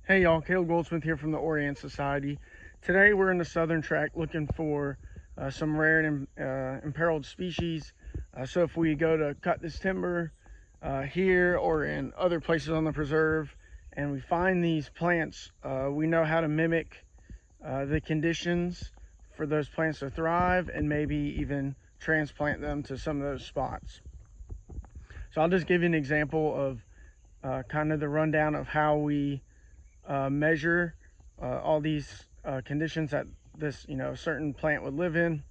Hey y'all, Caleb Goldsmith here from the Orient Society. Today we're in the southern tract looking for some rare and imperiled species. So if we go to cut this timber here or in other places on the preserve and we find these plants, we know how to mimic the conditions for those plants to thrive and maybe even transplant them to some of those spots. So I'll just give you an example of kind of the rundown of how we measure all these conditions that this certain plant would live in,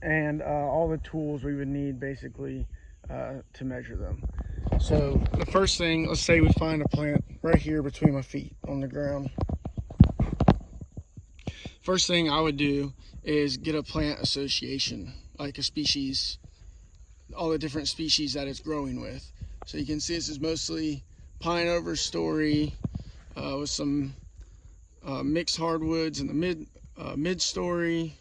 and all the tools we would need basically to measure them. So the first thing, let's say we find a plant right here between my feet on the ground. First thing I would do is get a plant association, like a species, all the different species that it's growing with. So you can see this is mostly pine overstory with some mixed hardwoods in the mid-story,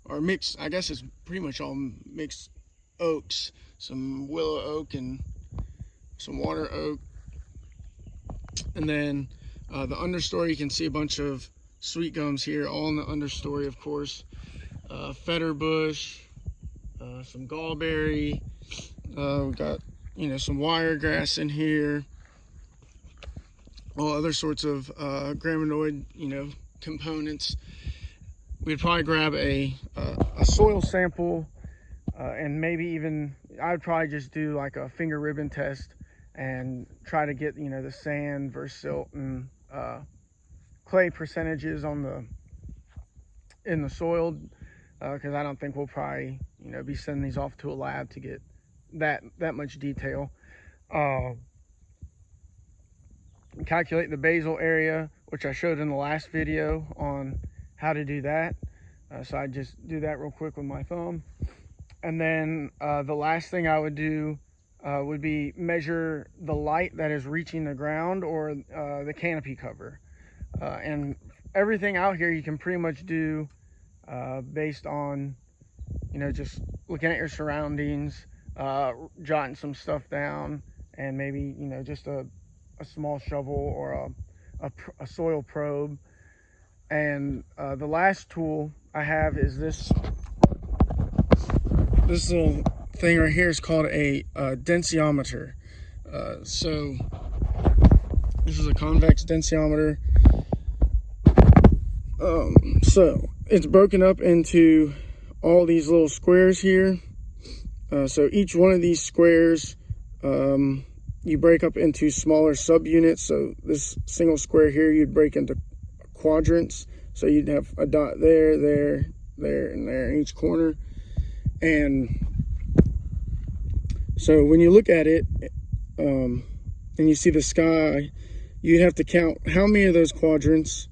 or mixed, I guess it's pretty much all mixed oaks, some willow oak and some water oak. And then the understory, you can see a bunch of sweet gums here, all in the understory, of course. Fetter bush, some gallberry, we've got some wiregrass in here, all other sorts of graminoid components. We'd probably grab a soil sample, and maybe even I'd probably just do like a finger ribbon test and try to get the sand versus silt and clay percentages in the soil, because I don't think we'll probably be sending these off to a lab to get that much detail. Calculate the basal area, which I showed in the last video on how to do that. So I just do that real quick with my thumb. And then the last thing I would do would be measure the light that is reaching the ground or the canopy cover. And everything out here you can pretty much do based on just looking at your surroundings, jotting some stuff down, and maybe just a small shovel or a soil probe. And the last tool I have is this little thing right here is called a densiometer. So this is a convex densiometer. So it's broken up into all these little squares here. So each one of these squares you break up into smaller subunits. So this single square here you'd break into quadrants. So you'd have a dot there, there, there, and there in each corner. And so when you look at it and you see the sky, you'd have to count how many of those quadrants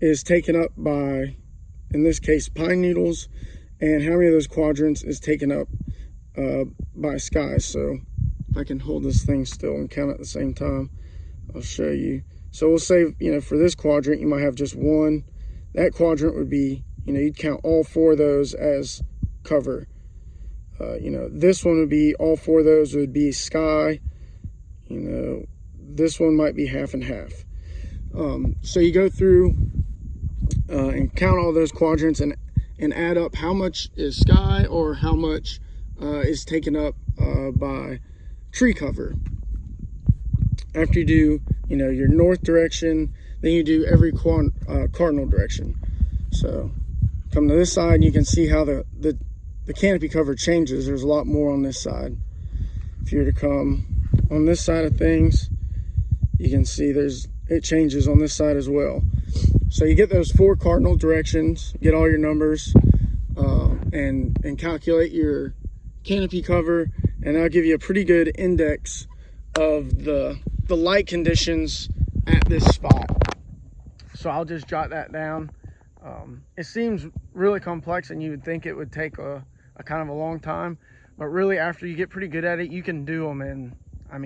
is taken up by, in this case, pine needles, and how many of those quadrants is taken up by sky. So if I can hold this thing still and count at the same time, I'll show you. So we'll say, for this quadrant, you might have just one. That quadrant would be, you'd count all four of those as cover. This one would be, all four of those would be sky. This one might be half and half. So you go through and count all those quadrants and add up how much is sky or how much is taken up by tree cover. After you do, your north direction, then you do every cardinal direction. So come to this side, and you can see how the canopy cover changes. There's a lot more on this side. If you were to come on this side of things, you can see it changes on this side as well. So you get those four cardinal directions, get all your numbers, and calculate your canopy cover, and that'll give you a pretty good index of the light conditions at this spot. So I'll just jot that down. It seems really complex, and you would think it would take a kind of a long time, but really after you get pretty good at it, you can do them in, a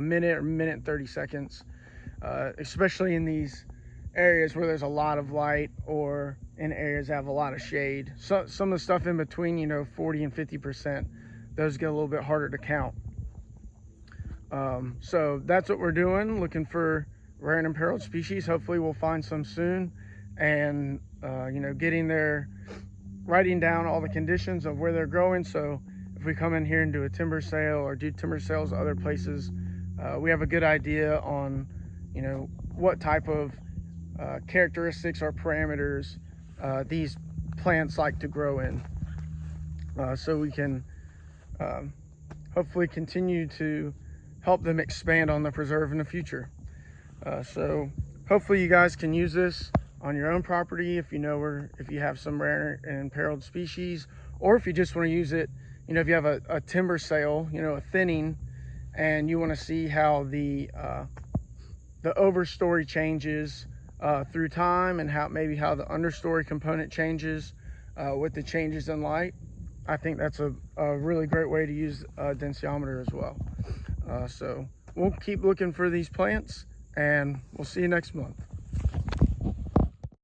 minute or minute and 30 seconds, especially in these areas where there's a lot of light or in areas that have a lot of shade. So some of the stuff in between, 40 and 50%, those get a little bit harder to count. So that's what we're doing, looking for rare and imperiled species. Hopefully we'll find some soon, and you know, getting there, writing down all the conditions of where they're growing, so if we come in here and do a timber sale or do timber sales other places, we have a good idea on, you know, what type of characteristics or parameters these plants like to grow in, so we can hopefully continue to help them expand on the preserve in the future. So hopefully you guys can use this on your own property if you know, or if you have some rare and imperiled species, or if you just want to use it, you know, if you have a timber sale, you know, a thinning, and you want to see how the overstory changes through time, and how maybe how the understory component changes with the changes in light. I think that's a really great way to use a densiometer as well. So we'll keep looking for these plants, and we'll see you next month.